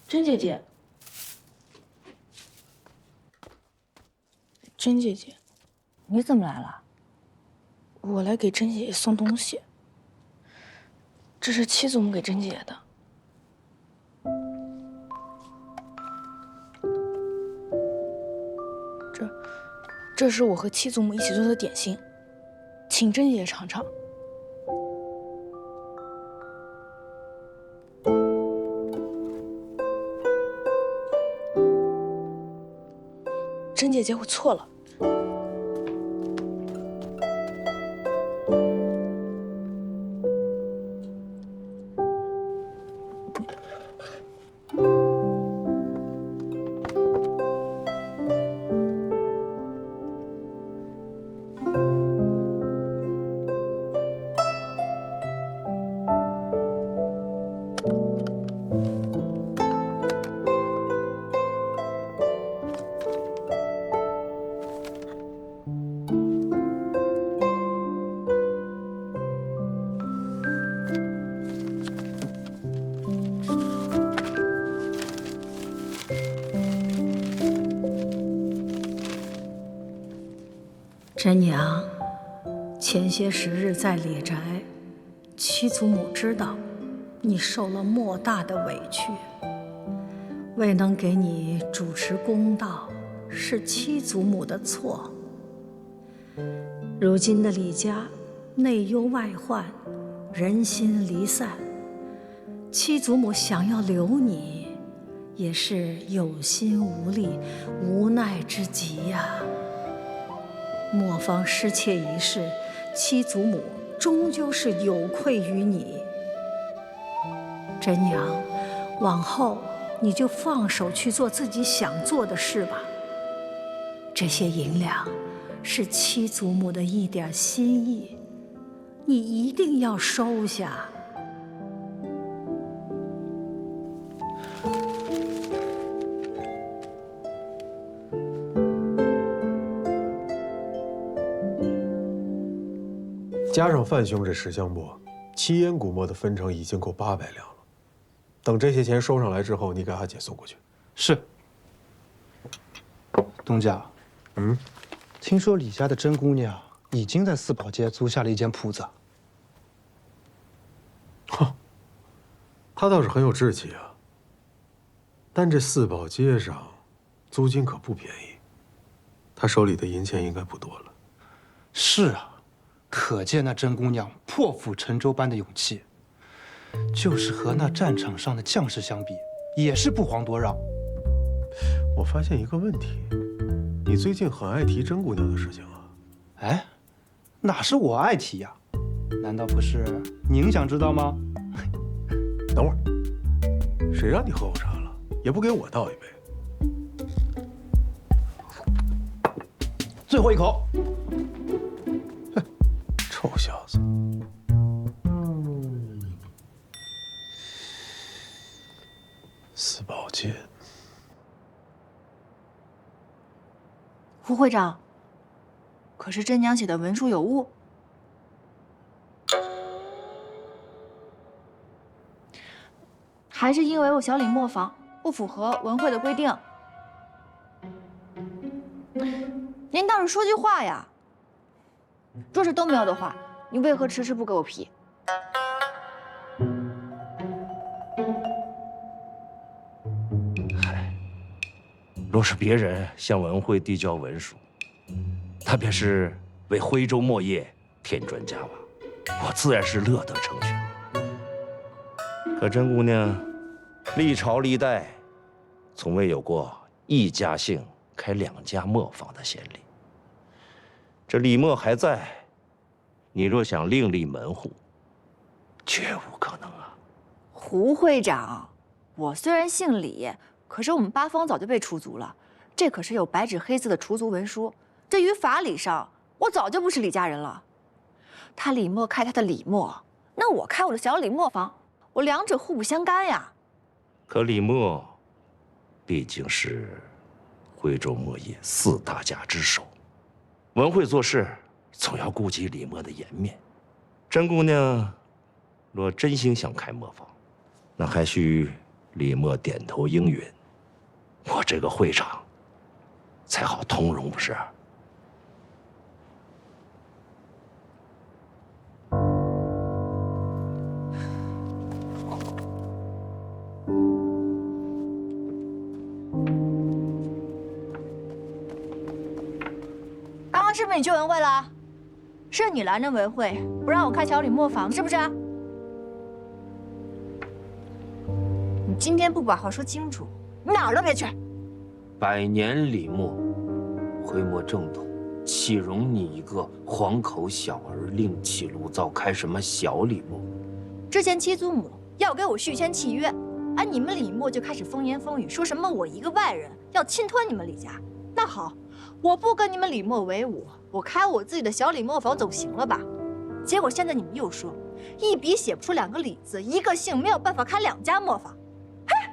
甄姐姐，甄姐姐，你怎么来了？我来给甄姐姐送东西。这是七祖母给甄姐姐的。这是我和七祖母一起做的点心，请甄姐姐尝尝。甄姐姐，我错了。甄娘，前些时日在李宅，七祖母知道你受了莫大的委屈，未能给你主持公道，是七祖母的错。如今的李家内忧外患，人心离散，七祖母想要留你，也是有心无力，无奈之极呀。磨坊失窃一事，七祖母终究是有愧于你。甄娘，往后你就放手去做自己想做的事吧。这些银两是七祖母的一点心意，你一定要收下。加上范兄这10箱墨，七烟古墨的分成已经够800两了。等这些钱收上来之后，你给阿姐送过去。是。东家，听说李家的甄姑娘已经在四宝街租下了一间铺子。哼，她倒是很有志气啊。但这四宝街上，租金可不便宜，她手里的银钱应该不多了。是啊。可见那甄姑娘破釜沉舟般的勇气，就是和那战场上的将士相比，也是不遑多让。我发现一个问题，你最近很爱提甄姑娘的事情啊？哎，哪是我爱提呀？难道不是您想知道吗？等会儿，谁让你喝我茶了？也不给我倒一杯。最后一口。臭小子！四宝街，胡会长，可是甄娘写的文书有误？还是因为我小李磨坊不符合文会的规定？您倒是说句话呀！若是都没有的话，你为何迟迟不给我批？嗨，若是别人向文会递交文书，他便是为徽州墨业添砖加瓦，我自然是乐得成全。可甄姑娘，历朝历代从未有过一家姓开2家磨坊的先例。这李墨还在，你若想另立门户，绝无可能啊！胡会长，我虽然姓李，可是我们8方早就被出族了，这可是有白纸黑字的除族文书。这于法理上，我早就不是李家人了。他李墨开他的李墨，那我开我的小李磨坊，我两者互不相干呀。可李墨毕竟是徽州墨业4大家之首。文会做事总要顾及李墨的颜面。甄姑娘若真心想开磨坊，那还需李默点头应允，我这个会长才好通融，不是？刚刚是不是你去文会了？是你拦着文会，不让我开小李磨坊，是不是？你今天不把话说清楚，哪儿都别去。百年李默，回磨正统，岂容你一个黄口小儿另起炉灶，开什么小李默？之前七祖母要给我续签契约，而你们李默就开始风言风语，说什么我一个外人要侵吞你们李家。那好，我不跟你们李默为伍，我开我自己的小李磨坊总行了吧？结果现在你们又说，一笔写不出2个李字，一个姓，没有办法开2家磨坊。嘿，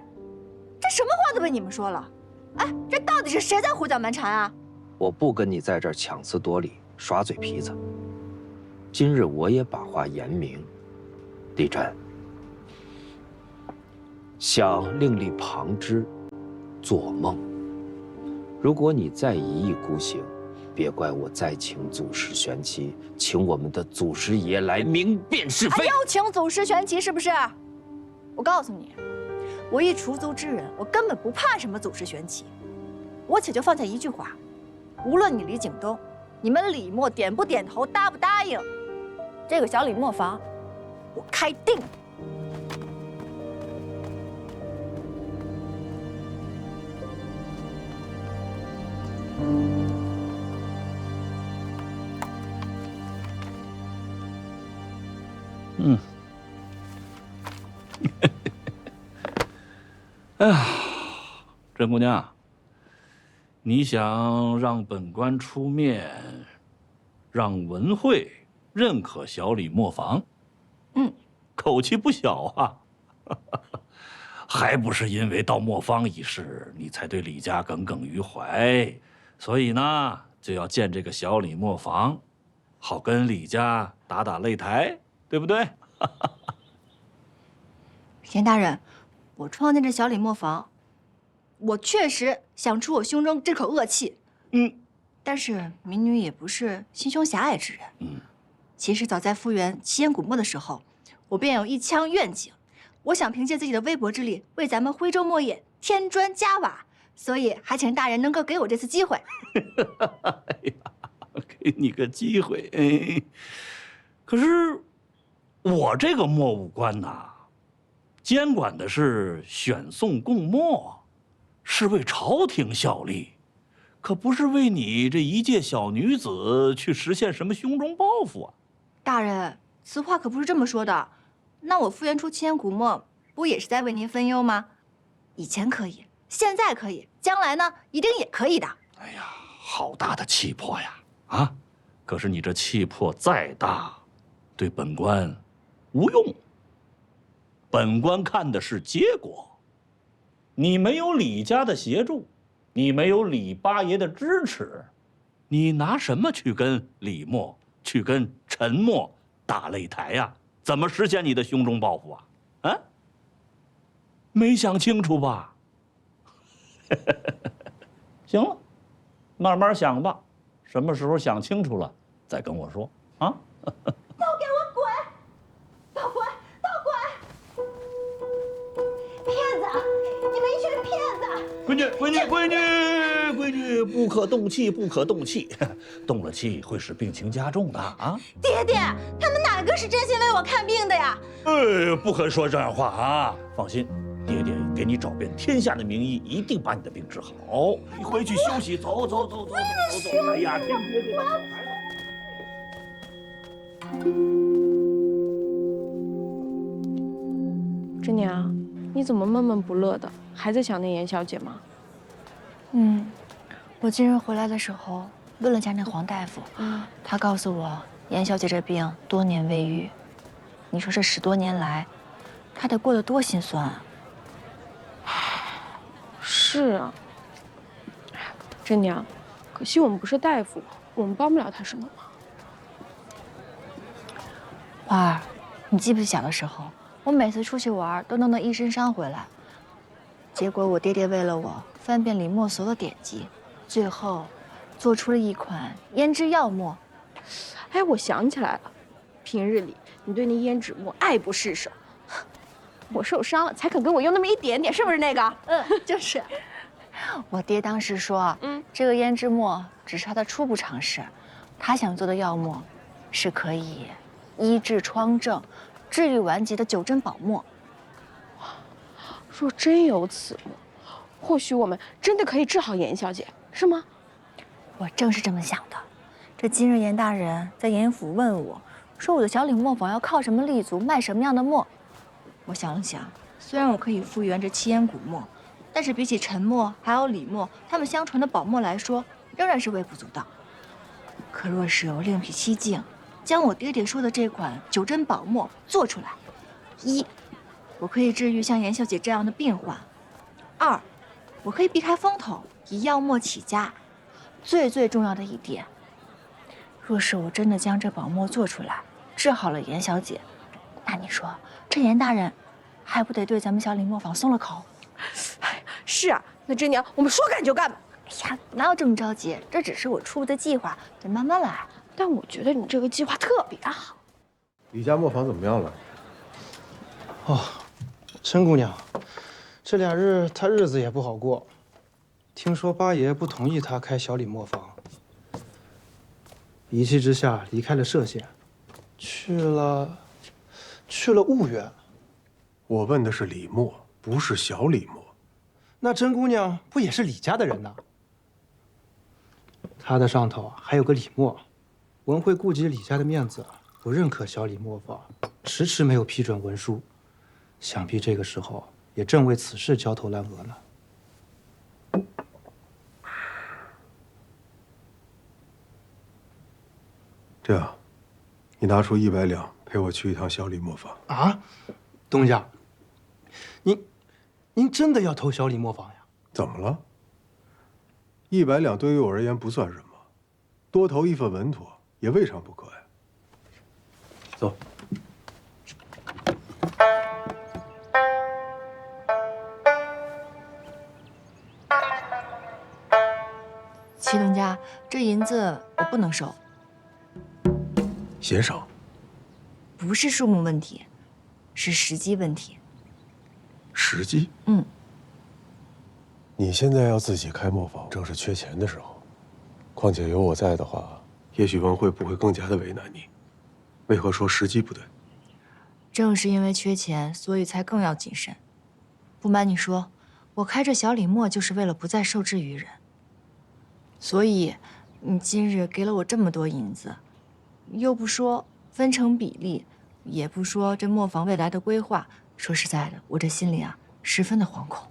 这什么话都被你们说了。哎，这到底是谁在胡搅蛮缠啊？我不跟你在这儿强词夺理、耍嘴皮子。今日我也把话言明，李真，想另立旁支，做梦。如果你再一意孤行，别怪我再请祖师玄奇，请我们的祖师爷来明辨是非。还要请祖师玄奇是不是？我告诉你，我一除族之人，我根本不怕什么祖师玄奇。我且就放下一句话，无论你李景东，你们李默点不点头，答不答应，这个小李磨坊，我开定。哎呀，甄姑娘，你想让本官出面，让文慧认可小李磨坊？口气不小啊！还不是因为到磨坊一事，你才对李家耿耿于怀，所以呢，就要建这个小李磨坊，好跟李家打打擂台，对不对？田大人，我创建这小李磨坊，我确实想出我胸中这口恶气。但是民女也不是心胸狭隘之人。其实早在复原七烟古墓的时候，我便有一腔愿景，我想凭借自己的微薄之力，为咱们徽州墨业添砖加瓦，所以还请大人能够给我这次机会。哎呀，给你个机会，哎，可是我这个墨务官呐，监管的是选送贡墨，是为朝廷效力，可不是为你这一介小女子去实现什么胸中抱负啊！大人，此话可不是这么说的。那我复原出七烟古墨，不也是在为您分忧吗？以前可以，现在可以，将来呢，一定也可以的。哎呀，好大的气魄呀！啊，可是你这气魄再大，对本官无用。本官看的是结果。你没有李家的协助，你没有李八爷的支持，你拿什么去跟李默、去跟陈默打擂台呀？怎么实现你的胸中抱负啊？啊？没想清楚吧？行了，慢慢想吧，什么时候想清楚了再跟我说啊。都给我滚！都滚！都滚！骗子！你们一群骗子！闺女，不可动气，不可动气，动了气会使病情加重的啊！爹爹，他们哪个是真心为我看病的呀？不可说这样话啊！放心，爹爹给你找遍天下的名医，一定把你的病治好。你回去休息，走。哎呀，听爹爹的。真娘，你怎么闷闷不乐的？还在想那严小姐吗？我今日回来的时候问了家那黄大夫，他告诉我严小姐这病多年未愈，你说这10多年来，她得过得多心酸啊！是啊，真娘，可惜我们不是大夫，我们帮不了她什么忙。花儿，你记不记小的时候，我每次出去玩都弄得一身伤回来，结果我爹爹为了我翻遍李墨所有典籍，最后做出了一款胭脂药末。哎，我想起来了，平日里你对那胭脂末爱不释手，我受伤了才肯跟我用那么一点点，是不是那个？就是。我爹当时说，这个胭脂末只是他的初步尝试，他想做的药末是可以医治疮症、治愈顽疾的九针宝末。若真有此末，或许我们真的可以治好严小姐，是吗？我正是这么想的。这今日严大人在严府问我，说我的小李磨坊要靠什么立足，卖什么样的墨。我想了想，虽然我可以复原这七烟古墨，但是比起陈墨还有李墨他们相传的宝墨来说，仍然是微不足道。可若是我另辟蹊径，将我爹爹说的这款九针宝墨做出来，一，我可以治愈像严小姐这样的病患；二，我可以避开风头，以药墨起家。最重要的一点，若是我真的将这宝墨做出来，治好了严小姐，那你说这严大人还不得对咱们小李磨坊松了口？是啊，那真娘，我们说干就干吧。哎呀，哪有这么着急？这只是我初步的计划，得慢慢来。但我觉得你这个计划特别好。李家磨坊怎么样了？哦，陈姑娘，这2日她日子也不好过。听说八爷不同意她开小李磨坊，一气之下离开了歙县，去了婺源。我问的是李墨，不是小李墨。那甄姑娘不也是李家的人呐？她的上头还有个李墨，文慧顾及李家的面子，不认可小李磨坊，迟迟没有批准文书，想必这个时候也正为此事焦头烂额呢。这样，你拿出100两陪我去一趟小李磨坊。啊，东家，您真的要投小李磨坊呀？怎么了？100两对于我而言不算什么，多投一份稳妥也未尝不可呀。走。祁东家，这银子我不能收。嫌少？不是数目问题，是时机问题。时机？你现在要自己开磨坊，正是缺钱的时候。况且有我在的话，也许文慧不会更加的为难你。为何说时机不对？正是因为缺钱，所以才更要谨慎。不瞒你说，我开这小李磨就是为了不再受制于人。所以，你今日给了我这么多银子，又不说分成比例，也不说这磨坊未来的规划。说实在的，我这心里啊，十分的惶恐。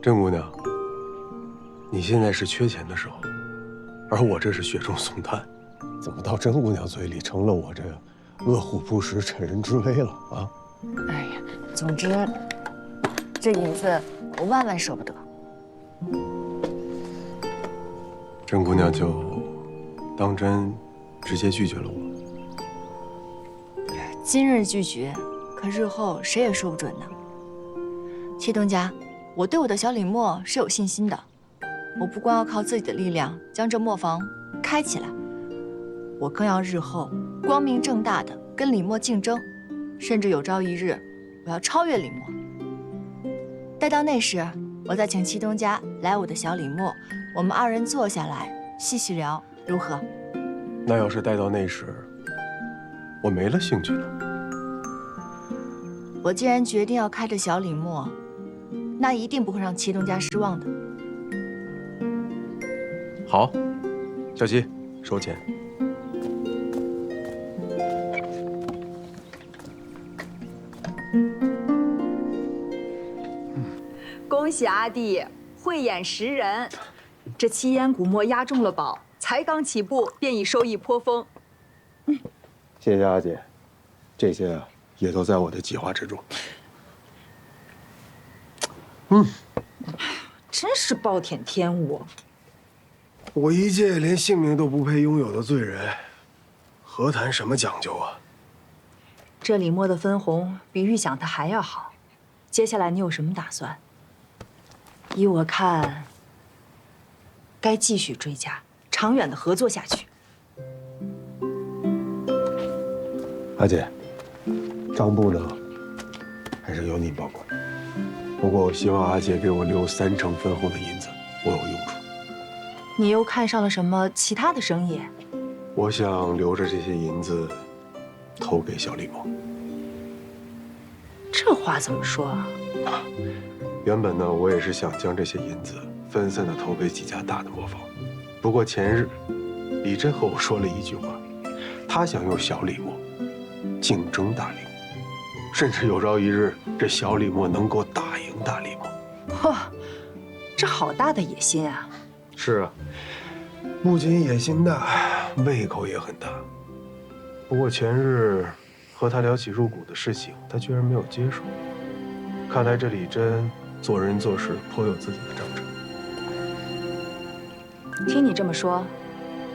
甄姑娘，你现在是缺钱的时候，而我这是雪中送炭，怎么到甄姑娘嘴里成了我这饿虎扑食、趁人之危了啊？哎呀，总之，这银子我万万舍不得。甄姑娘就当真直接拒绝了我。今日拒绝，可日后谁也说不准呢。祁东家，我对我的小李磨是有信心的。我不光要靠自己的力量将这磨坊开起来，我更要日后光明正大的跟李磨竞争，甚至有朝一日我要超越李磨。待到那时，我再请祁东家来我的小李磨，我们2人坐下来细细聊，如何？那要是待到那时，我没了兴趣了。我既然决定要开这小李磨，那一定不会让祁东家失望的。好，小七，收钱。恭喜阿弟慧眼识人，这七烟古墨押中了宝，才刚起步便已收益颇丰。谢谢阿姐，这些啊也都在我的计划之中。真是暴殄天物。我一介连性命都不配拥有的罪人，何谈什么讲究啊？这李墨的分红比预想的还要好，接下来你有什么打算？依我看，该继续追加，长远的合作下去。阿姐，账簿呢，还是由你保管。不过我希望阿姐给我留30%分红的银子，我有用处。你又看上了什么其他的生意？我想留着这些银子，投给小李梦。这话怎么说啊？原本呢，我也是想将这些银子分散的投给几家大的磨坊。不过前日，李真和我说了一句话，他想用小李磨竞争大李磨，甚至有朝一日这小李磨能够打赢大李磨。哇，这好大的野心啊！是啊，不仅野心大，胃口也很大。不过前日和他聊起入股的事情，他居然没有接受。看来这李真做人做事颇有自己的章程。听你这么说，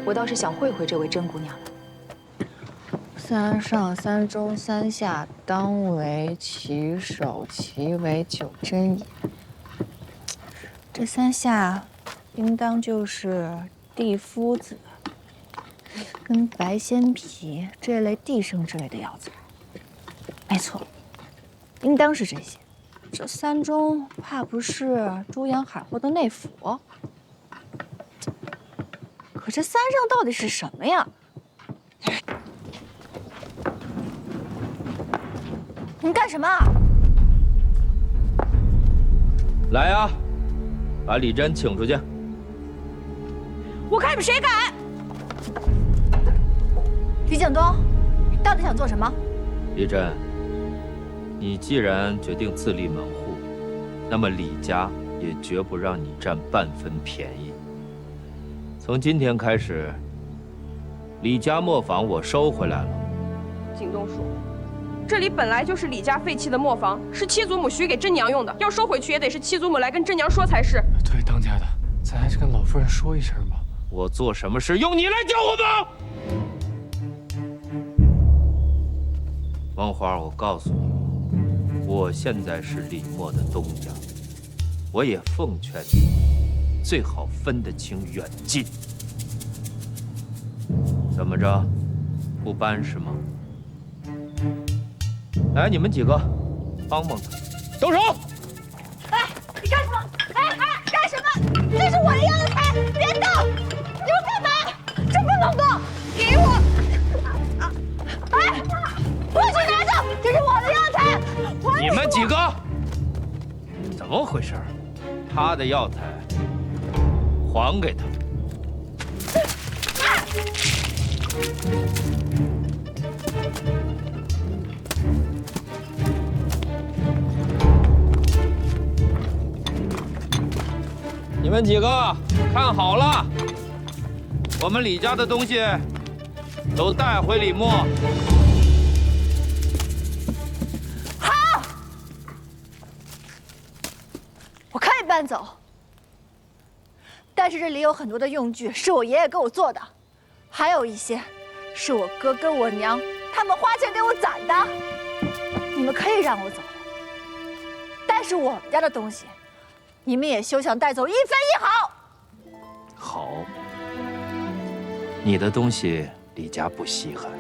我倒是想会会这位甄姑娘了。3上3中3下，当为其首，其为9真也。这3下，应当就是地夫子跟白仙皮这类地生之类的药材。没错，应当是这些。这3中怕不是猪羊海货的内府？可这3上到底是什么呀？你干什么？来呀，把李真请出去。我看你们谁敢！李景东，你到底想做什么？李真，你既然决定自立门户，那么李家也绝不让你占半分便宜。从今天开始，李家磨坊我收回来了。景东叔，这里本来就是李家废弃的磨坊，是七祖母许给甄娘用的，要收回去也得是七祖母来跟甄娘说才是。对，当家的，咱还是跟老夫人说一声吧。我做什么事用你来教我吗？王花，我告诉你，我现在是李默的东家，我也奉劝你，最好分得清远近。怎么着，不搬是吗？来，你们几个，帮帮他，动手！哎，你干什么？哎，干什么？这是我的药材，别动！你们干嘛？这不能动！给我！哎，不许拿走！这是我的药材！你们几个，怎么回事？他的药材还给他。你们几个看好了，我们李家的东西都带回李默。好，我可以搬走，但是这里有很多的用具是我爷爷给我做的，还有一些是我哥跟我娘他们花钱给我攒的。你们可以让我走，但是我们家的东西，你们也休想带走1分1毫。好，你的东西李家不稀罕，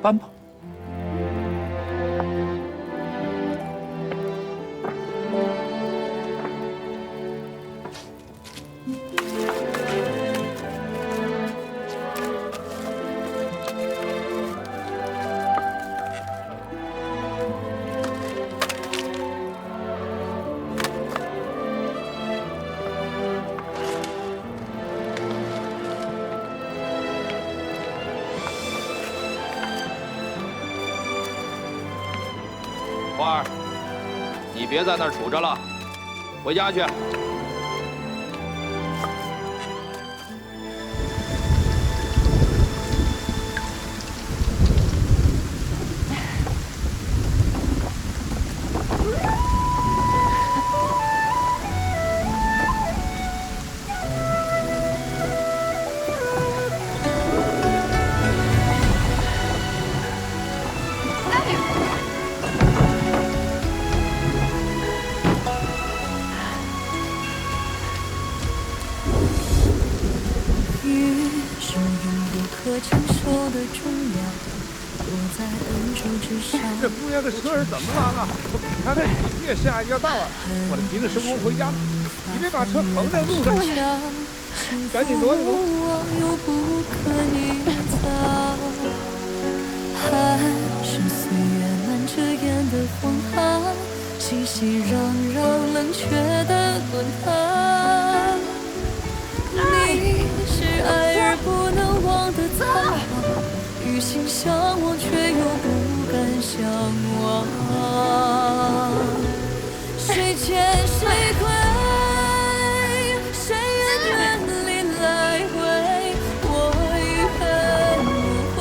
搬吧。花儿，你别在那儿杵着了，回家去。这姑娘的车是怎么了啊？她这夜深暗要到了，我得急着收工回家。你别把车横在路上，赶紧挪一挪。还是岁月漫着眼的荒唐，熙熙攘攘冷却的滚烫。你是爱而不能忘的苍老，余心向往却又不敢相忘。谁欠谁归？谁愿远离来回？我已恨无悔，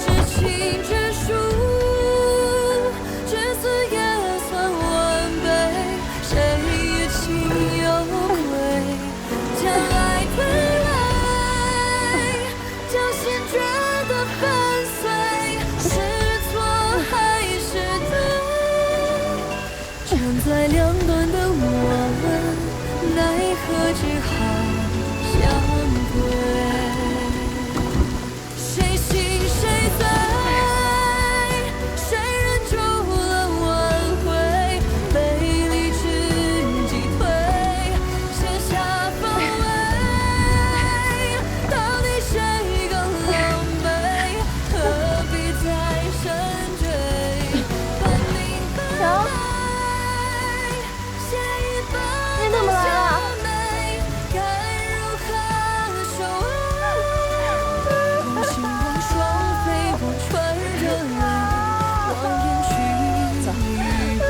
至情至书，至死也算完备。谁也情有愧，将爱推诿，将心觉得粉碎，是错还是对？站在两端的我们，奈何只好相对。谁信谁醉？谁人救了挽回？被理智击退，卸下防卫。到底谁更狼狈？何必再深追？分明白来，写一本你怎么来了？该如何收尾？望星望双飞过传人泪，望眼去一归。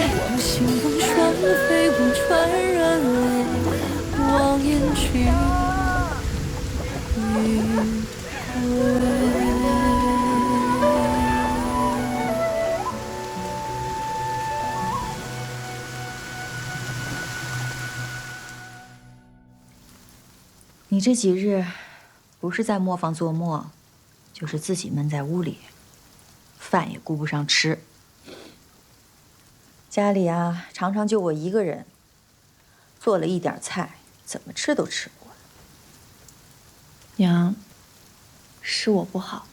望星望双飞过传人泪，望眼去一归。你这几日不是在磨坊做磨，就是自己闷在屋里，饭也顾不上吃。家里啊，常常就我一个人，做了一点菜，怎么吃都吃不完。娘，是我不好。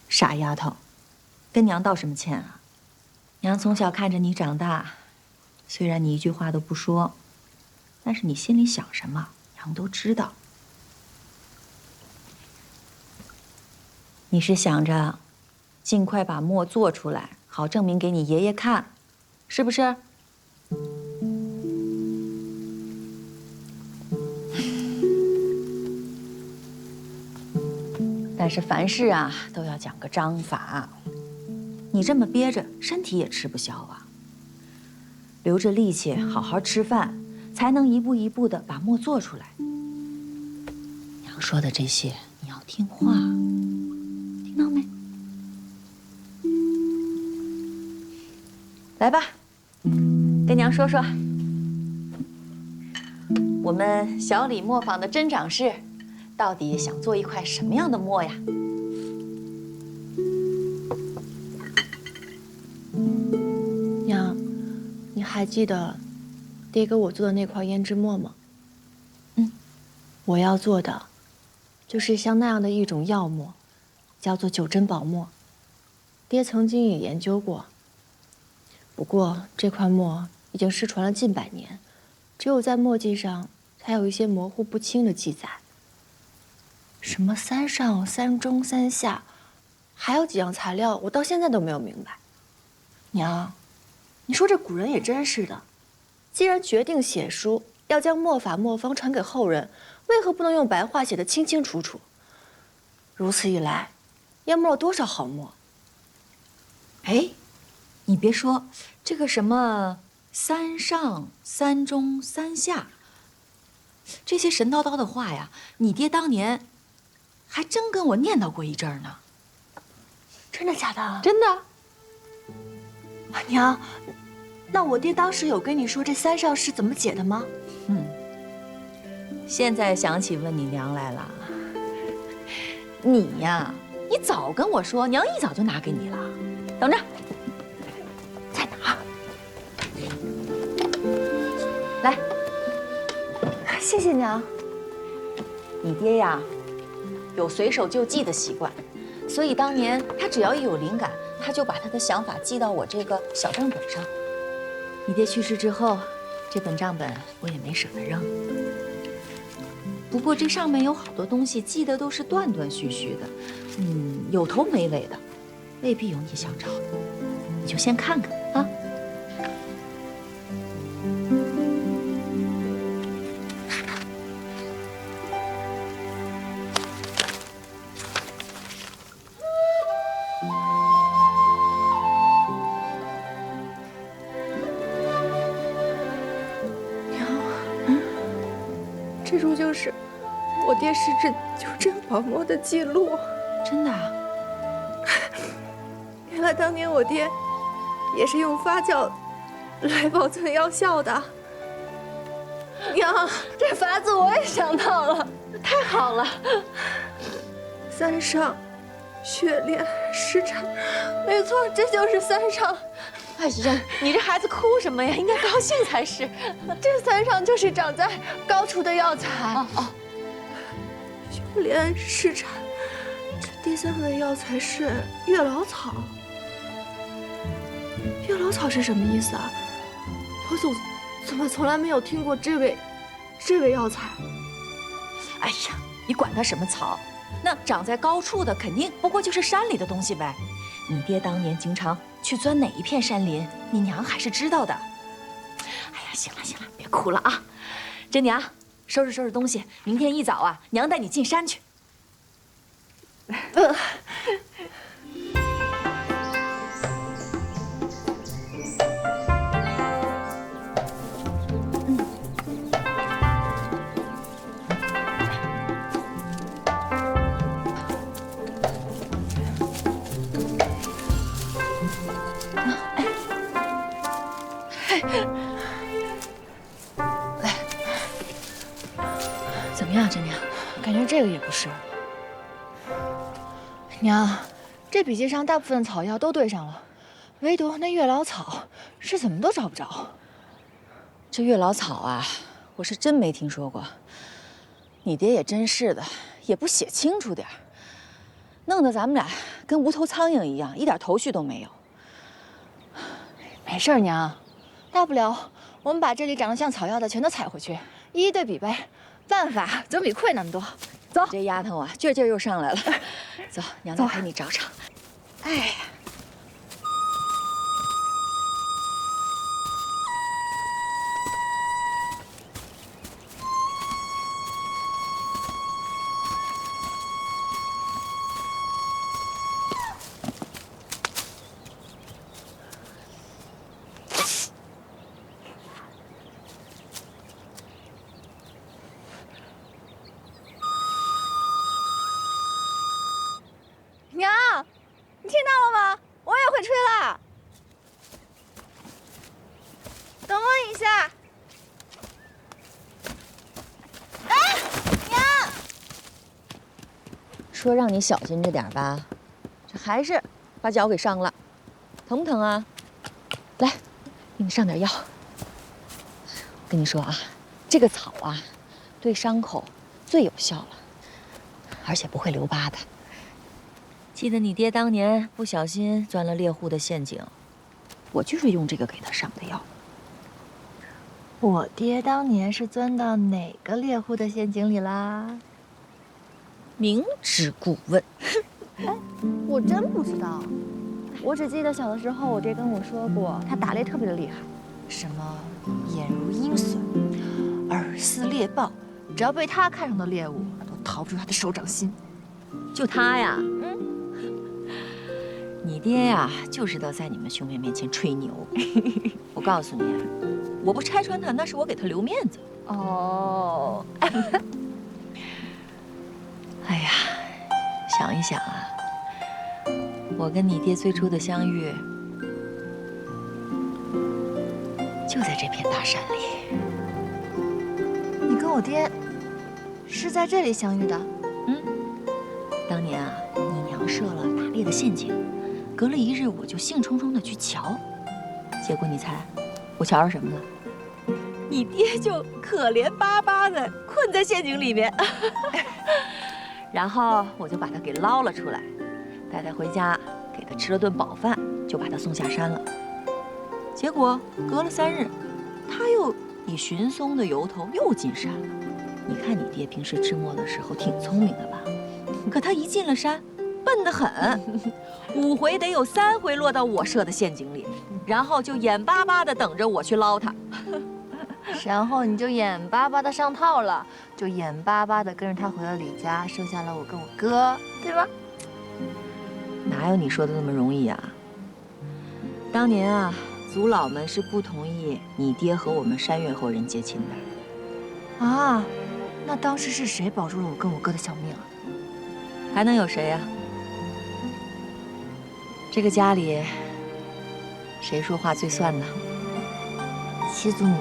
傻丫头，跟娘道什么歉啊？娘从小看着你长大，虽然你一句话都不说，但是你心里想什么，娘都知道。你是想着尽快把墨做出来，好证明给你爷爷看，是不是？但是凡事啊都要讲个章法，你这么憋着，身体也吃不消啊。留着力气好好吃饭，才能一步一步的把墨做出来。娘说的这些，你要听话。听到没？来吧，跟娘说说，我们小李磨坊的真长氏到底想做一块什么样的墨呀？娘，你还记得爹给我做的那块胭脂墨吗？我要做的就是像那样的一种药墨，叫做九珍宝墨。爹曾经也研究过，不过这块墨已经失传了近100年，只有在墨迹上才有一些模糊不清的记载。什么3上、3中、3下，还有几样材料我到现在都没有明白。娘，你说这古人也真是的，既然决定写书，要将墨法墨方传给后人，为何不能用白话写得清清楚楚？如此一来，淹没了多少好墨？哎，你别说，这个什么3上、3中、3下，这些神叨叨的话呀，你爹当年还真跟我念叨过一阵儿呢。真的假的？真的。娘，那我爹当时有跟你说这3上是怎么解的吗？现在想起问你娘来了。你呀，你早跟我说，娘一早就拿给你了。等着，在哪儿？来，谢谢娘。你爹呀，有随手就记的习惯，所以当年他只要一有灵感，他就把他的想法记到我这个小账本上。你爹去世之后，这本账本我也没舍得扔。不过这上面有好多东西记得都是断断续续的，有头没尾的，未必有你想找的。你就先看看啊。这处就是我爹失智纠正保模的记录。真的啊？原来当年我爹也是用发酵来保存药效的。娘，这法子我也想到了，太好了！三上血炼湿产，没错，这就是三上。哎呀，你这孩子哭什么呀？应该高兴才是。这三上就是长在高处的药材。血炼湿产，这第三味药材是月老草。月老草是什么意思啊？我怎么从来没有听过这味药材？哎呀，你管它什么草？那长在高处的肯定不过就是山里的东西呗。你爹当年经常去钻哪一片山林，你娘还是知道的。哎呀，行了行了，别哭了啊！真娘，收拾收拾东西，明天一早啊，娘带你进山去。怎么样，真娘？感觉这个也不是。娘，这笔记上大部分草药都对上了，唯独那月老草是怎么都找不着。这月老草啊，我是真没听说过。你爹也真是的，也不写清楚点儿，弄得咱们俩跟无头苍蝇一样，一点头绪都没有。没事儿，娘，大不了我们把这里长得像草药的全都采回去，一一对比呗。办法总比困难多。走，这丫头啊，劲儿又上来了。走，娘再陪你找找。哎呀，娘，你听到了吗？我也会吹了。等我一下。哎，娘，说让你小心着点吧，这还是把脚给伤了，疼不疼啊？来，给你上点药。跟你说啊，这个草啊，对伤口最有效了，而且不会留疤的。记得你爹当年不小心钻了猎户的陷阱，我就是用这个给他上的药。我爹当年是钻到哪个猎户的陷阱里啦？明知故问。我真不知道，我只记得小的时候我爹跟我说过，他打猎特别的厉害，什么眼如鹰隼，耳似猎豹，只要被他看上的猎物都逃不出他的手掌心。就他呀，你爹呀，就知道在你们兄妹面前吹牛。我告诉你，我不拆穿他，那是我给他留面子。哦。哎呀，想一想啊，我跟你爹最初的相遇，就在这片大山里。你跟我爹是在这里相遇的？当年啊，你娘设了打猎的陷阱。隔了一日，我就兴冲冲的去瞧，结果你猜，我瞧着什么了？你爹就可怜巴巴的困在陷阱里面，然后我就把他给捞了出来，带他回家，给他吃了顿饱饭，就把他送下山了。结果隔了3日，他又以寻松的由头又进山了。你看你爹平时吃墨的时候挺聪明的吧？可他一进了山，笨得很，5回得有3回落到我设的陷阱里，然后就眼巴巴地等着我去捞他。然后你就眼巴巴的上套了，就眼巴巴的跟着他回了李家，生下了我跟我哥，对吧？哪有你说的那么容易啊？当年啊，族老们是不同意你爹和我们山岳后人结亲的。啊，那当时是谁保住了我跟我哥的小命啊？还能有谁呀？这个家里，谁说话最算呢？七祖母。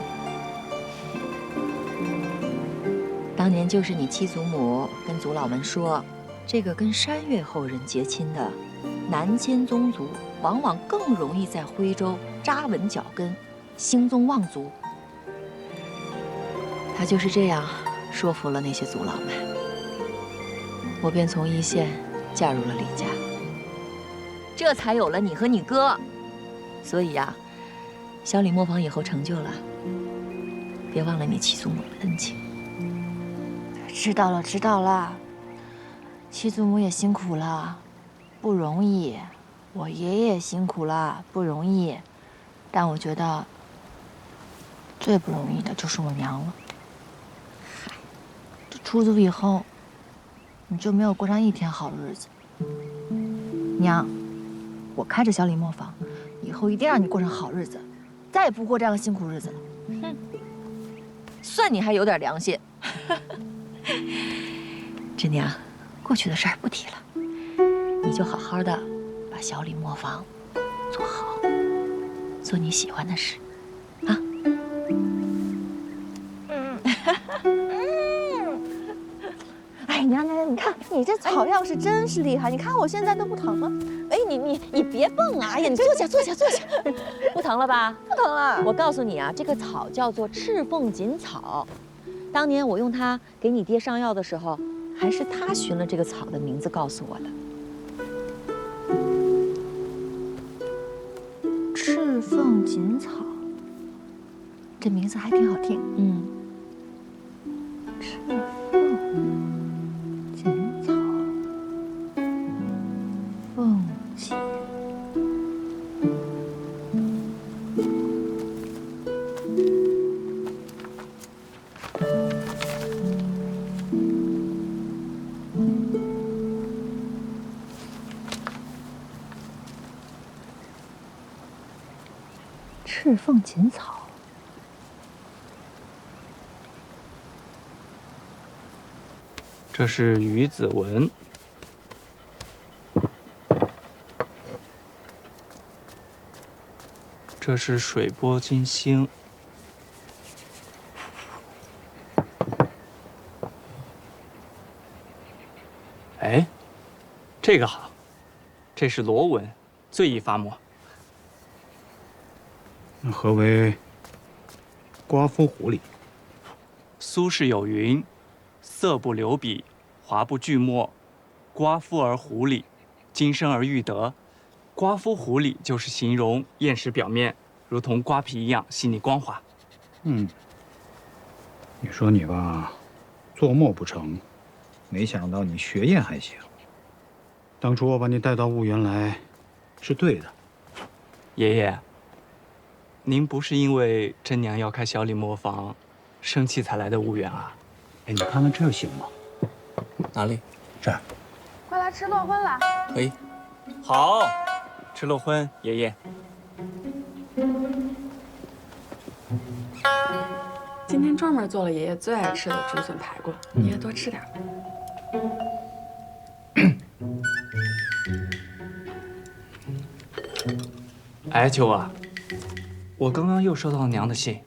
当年就是你七祖母跟族老们说，这个跟山岳后人结亲的南迁宗族，往往更容易在徽州扎稳脚跟，兴宗望族。他就是这样说服了那些族老们，我便从一线嫁入了李家，这才有了你和你哥。所以呀，小李磨坊以后成就了，别忘了你七祖母的恩情。知道了，知道了。七祖母也辛苦了，不容易。我爷爷也辛苦了，不容易。但我觉得最不容易的就是我娘了。嗨，这出族以后，你就没有过上一天好日子。娘，我开着小李磨坊，以后一定让你过上好日子，再也不过这样的辛苦日子了。哼，算你还有点良心。侄娘，过去的事儿不提了，你就好好的把小李磨坊做好，做你喜欢的事，啊。哎，娘，你看你这草药是真是厉害，你看我现在都不疼了。哎，你别蹦啊！哎呀，你坐下。不疼了吧？不疼了。我告诉你啊，这个草叫做赤凤锦草。当年我用它给你爹上药的时候，还是他寻了这个草的名字告诉我的。赤凤锦草，这名字还挺好听。赤凤锦草，凤锦。赤凤锦草，这是鱼子纹，这是水波金星，哎，这个好，这是螺纹，最易发墨。那何为刮夫狐狸？苏轼有云：“色不留笔，华不聚墨，刮夫而狐狸，今生而欲得。”刮夫狐狸就是形容砚石表面如同瓜皮一样细腻光滑。你说你吧，做墨不成，没想到你学砚还行。当初我把你带到婺源来，是对的。爷爷。您不是因为真娘要开小李磨坊，生气才来的婺源啊？哎，你看看这行吗？哪里？这儿。快来吃落荤了。可以。好，吃落荤，爷爷。今天专门做了爷爷最爱吃的竹笋排骨，爷爷多吃点。哎，秋啊。我刚刚又收到了娘的信。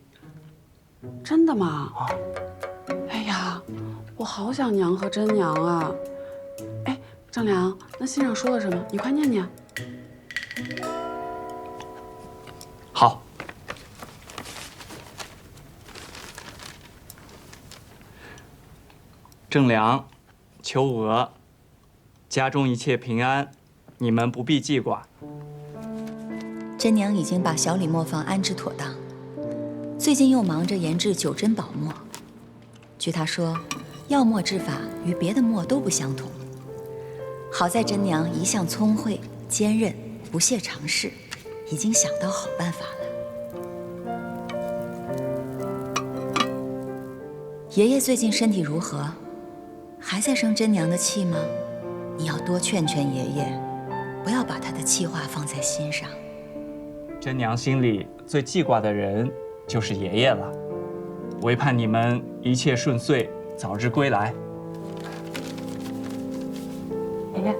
真的吗？啊！哎呀，我好想娘和真娘啊！哎，张良，那信上说了什么？你快念念。好。正良，求娥，家中一切平安，你们不必记挂。真娘已经把小李磨坊安置妥当，最近又忙着研制九针宝墨。据她说，药墨制法与别的墨都不相同。好在真娘一向聪慧坚韧，不懈尝试，已经想到好办法了。爷爷最近身体如何？还在生真娘的气吗？你要多劝劝爷爷，不要把他的气话放在心上。真娘心里最记挂的人就是爷爷了，唯盼你们一切顺遂，早日归来。爷爷，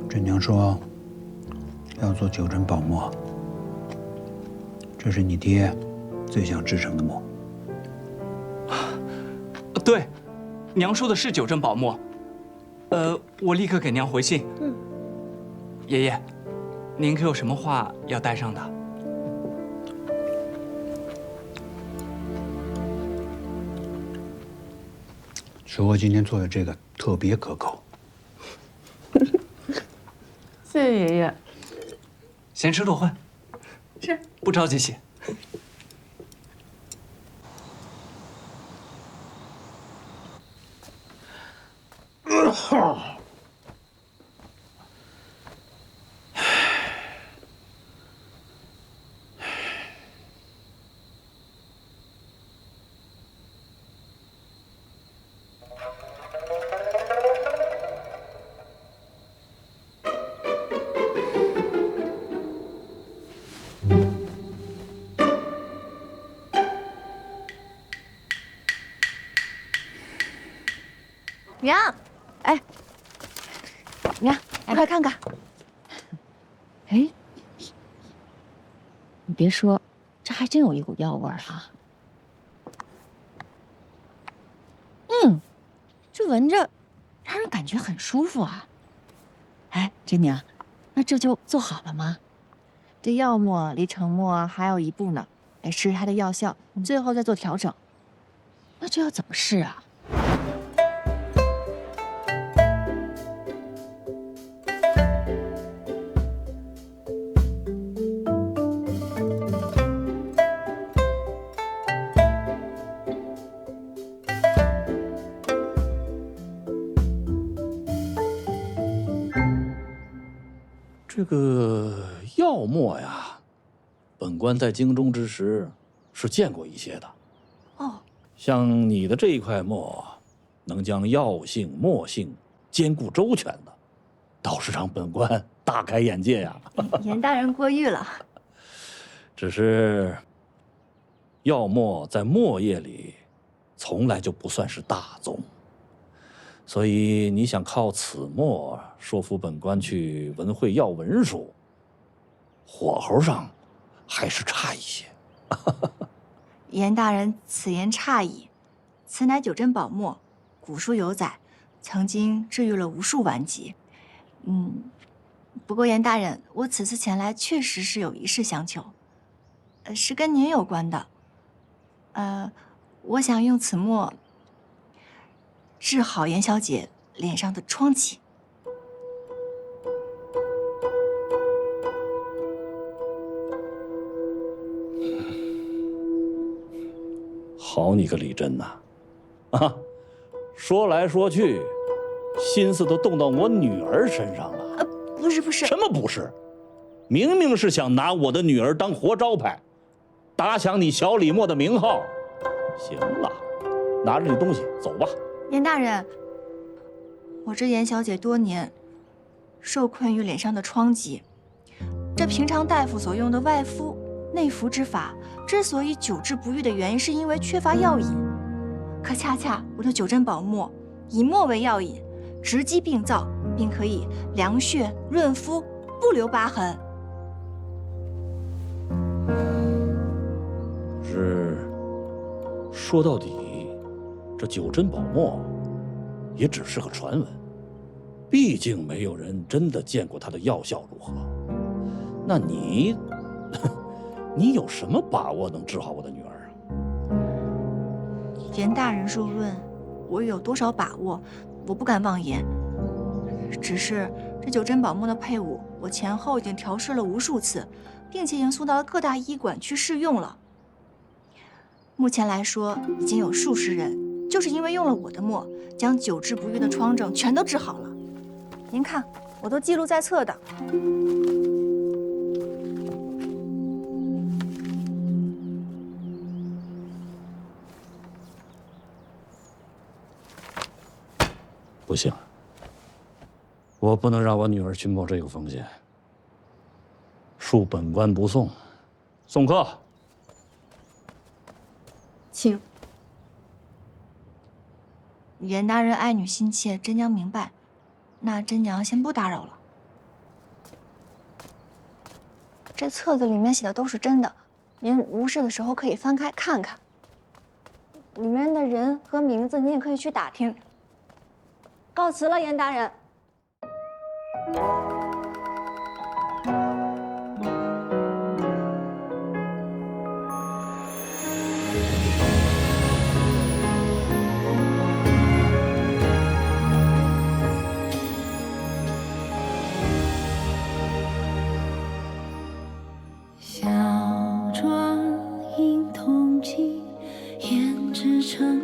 真娘说要做九针宝墨，这是你爹最想制成的墨。对，娘说的是九针宝墨。我立刻给娘回信。爷爷，您可有什么话要带上的？说我今天做的这个特别可口。谢谢爷爷。先吃多饭。是。不着急洗。娘，哎，娘，你快看看。哎，你别说，这还真有一股药味儿啊。这闻着让人感觉很舒服啊。哎，真娘，那这就做好了吗？这药末离成末还有一步呢，得试它的药效，最后再做调整。那这要怎么试啊？这个药墨呀，本官在京中之时是见过一些的。哦，像你的这一块墨，能将药性、墨性兼顾周全的，倒是让本官大开眼界呀。严大人过誉了。只是药墨在墨业里从来就不算是大宗，所以你想靠此墨说服本官去文会要文书，火候上还是差一些。严大人此言差矣，此乃九针宝墨，古书有载，曾经治愈了无数顽疾。不过严大人，我此次前来确实是有一事相求，是跟您有关的。我想用此墨治好严小姐脸上的疮痍。好你个李真呐，说来说去，心思都动到我女儿身上了。不是，什么不是？明明是想拿我的女儿当活招牌，打响你小李墨的名号。行了，拿着你东西走吧。严大人，我这严小姐多年受困于脸上的疮痍，这平常大夫所用的外敷、内服之法，之所以久治不愈的原因，是因为缺乏药引。可恰恰我的九针宝墨，以墨为药引，直击病灶，并可以凉血润肤，不留疤痕。是，说到底，这九针宝墨也只是个传闻，毕竟没有人真的见过它的药效如何。那你你有什么把握能治好我的女儿啊？严大人受问，我有多少把握？我不敢妄言。只是这九珍宝墨的配伍，我前后已经调试了无数次，并且已经送到了各大医馆去试用了。目前来说，已经有数十人就是因为用了我的墨，将久治不愈的疮症全都治好了。您看，我都记录在册的。不行，我不能让我女儿去冒这个风险。恕本官不送。送客。请。严大人爱女心切，真娘明白。那真娘先不打扰了。这册子里面写的都是真的，您无事的时候可以翻开看看。里面的人和名字，您也可以去打听。告辞了，严大人。小妆映铜镜，胭脂成